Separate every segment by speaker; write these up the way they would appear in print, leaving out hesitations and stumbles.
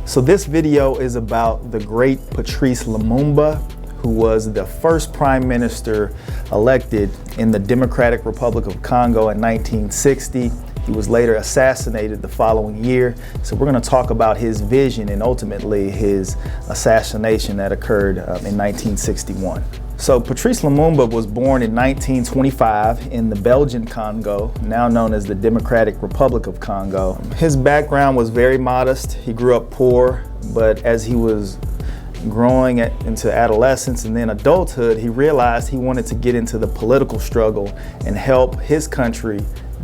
Speaker 1: So this video is about the great Patrice Lumumba, who was the first prime minister elected in the Democratic Republic of Congo in 1960. He was later assassinated the following year. So we're going to talk about his vision and ultimately his assassination that occurred in 1961. So Patrice Lumumba was born in 1925 in the Belgian Congo, now known as the Democratic Republic of Congo. His background was very modest. He grew up poor, but as he was growing into adolescence and then adulthood, he realized he wanted to get into the political struggle and help his country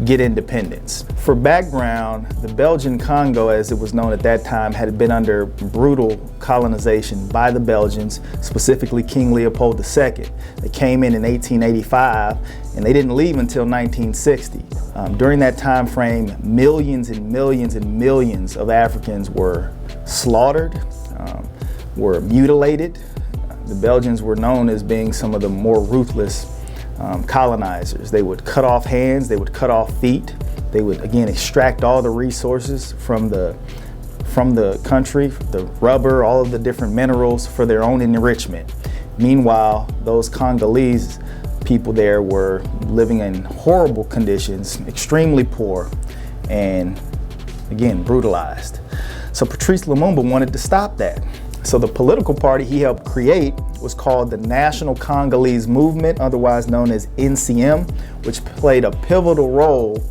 Speaker 1: get independence. For background, the Belgian Congo, as it was known at that time, had been under brutal colonization by the Belgians, specifically King Leopold II. They came in 1885 and they didn't leave until 1960. During that time frame, millions and millions and millions of Africans were slaughtered, were mutilated. The Belgians were known as being some of the more ruthless colonizers. They would cut off hands, they would cut off feet. They would again extract all the resources from the country, the rubber, all of the different minerals for their own enrichment. Meanwhile, those Congolese people there were living in horrible conditions, extremely poor, and again, brutalized. So Patrice Lumumba wanted to stop that. So the political party he helped create was called the National Congolese Movement, otherwise known as NCM, which played a pivotal role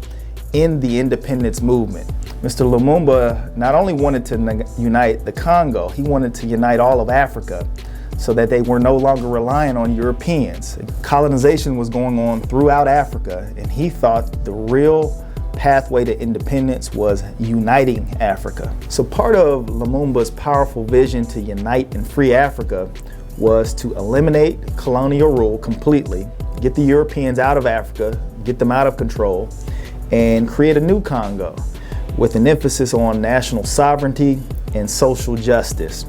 Speaker 1: in the independence movement. Mr. Lumumba not only wanted to unite the Congo, he wanted to unite all of Africa so that they were no longer relying on Europeans. Colonization was going on throughout Africa, and he thought the real pathway to independence was uniting Africa. So part of Lumumba's powerful vision to unite and free Africa was to eliminate colonial rule completely, get the Europeans out of Africa, get them out of control, and create a new Congo with an emphasis on national sovereignty and social justice.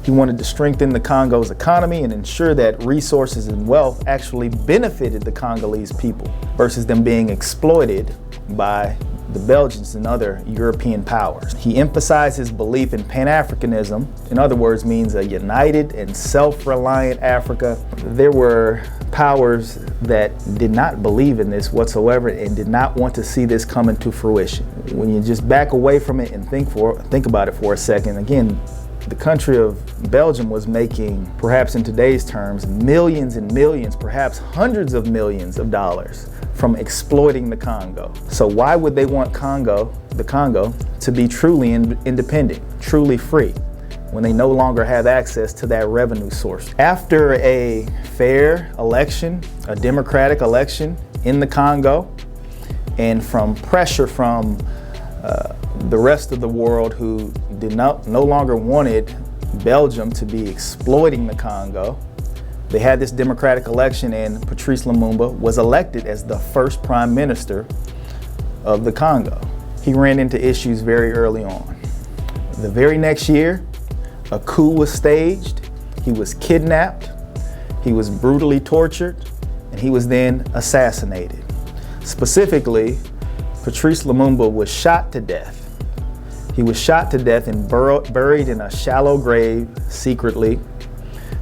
Speaker 1: He wanted to strengthen the Congo's economy and ensure that resources and wealth actually benefited the Congolese people versus them being exploited by the Belgians and other European powers. He emphasized his belief in Pan-Africanism, in other words, means a united and self-reliant Africa. There were powers that did not believe in this whatsoever and did not want to see this come into fruition. When you just back away from it and think about it for a second, again, the country of Belgium was making, perhaps in today's terms, millions and millions, perhaps hundreds of millions of dollars from exploiting the Congo. So why would they want the Congo, to be truly independent, truly free, when they no longer have access to that revenue source? After a fair election, a democratic election in the Congo, and from pressure from the rest of the world who no longer wanted Belgium to be exploiting the Congo, they had this democratic election and Patrice Lumumba was elected as the first prime minister of the Congo. He ran into issues very early on. The very next year, a coup was staged, he was kidnapped, he was brutally tortured, and he was then assassinated. Specifically, Patrice Lumumba was shot to death. He was shot to death and buried in a shallow grave secretly.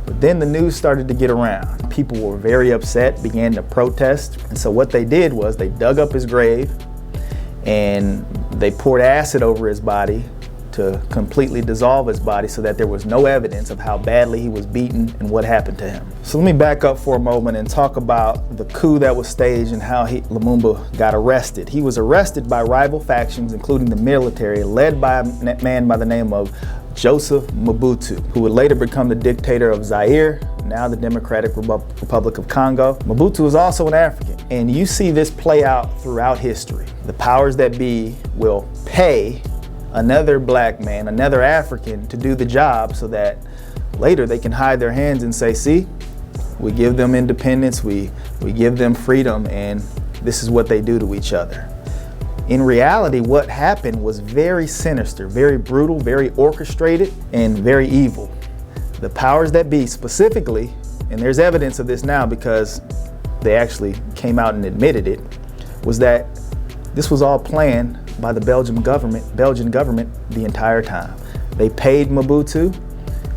Speaker 1: But then the news started to get around. People were very upset, began to protest. And so what they did was they dug up his grave and they poured acid over his body to completely dissolve his body so that there was no evidence of how badly he was beaten and what happened to him. So let me back up for a moment and talk about the coup that was staged and how Lumumba got arrested. He was arrested by rival factions, including the military, led by a man by the name of Joseph Mobutu, who would later become the dictator of Zaire, now the Democratic Republic of Congo. Mobutu is also an African, and you see this play out throughout history. The powers that be will pay another black man, another African, to do the job so that later they can hide their hands and say, see, we give them independence, we give them freedom, and this is what they do to each other. In reality, what happened was very sinister, very brutal, very orchestrated, and very evil. The powers that be specifically, and there's evidence of this now because they actually came out and admitted it, was that this was all planned by the Belgian government the entire time. They paid Mobutu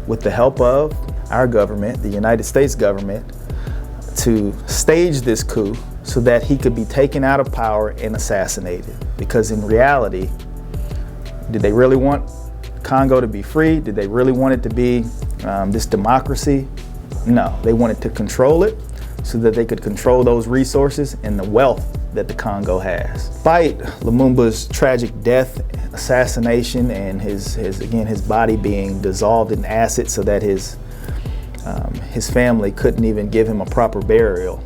Speaker 1: with the help of our government, the United States government, to stage this coup so that he could be taken out of power and assassinated. Because in reality, did they really want Congo to be free? Did they really want it to be this democracy? No, they wanted to control it so that they could control those resources and the wealth that the Congo has. Despite Lumumba's tragic death, assassination, and his body being dissolved in acid so that his family couldn't even give him a proper burial.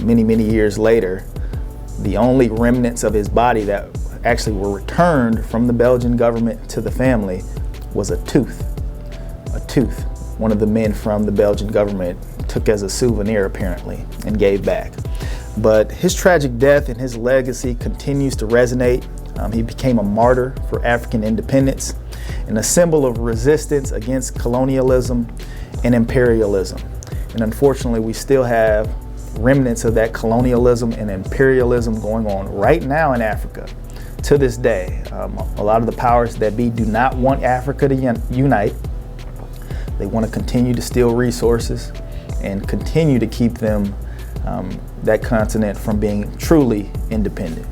Speaker 1: Many years later, the only remnants of his body that actually were returned from the Belgian government to the family was a tooth. A tooth. One of the men from the Belgian government took as a souvenir, apparently, and gave back. But his tragic death and his legacy continues to resonate. He became a martyr for African independence and a symbol of resistance against colonialism and imperialism. And unfortunately, we still have remnants of that colonialism and imperialism going on right now in Africa to this day. A lot of the powers that be do not want Africa to unite. They want to continue to steal resources and continue to keep them, that continent, from being truly independent.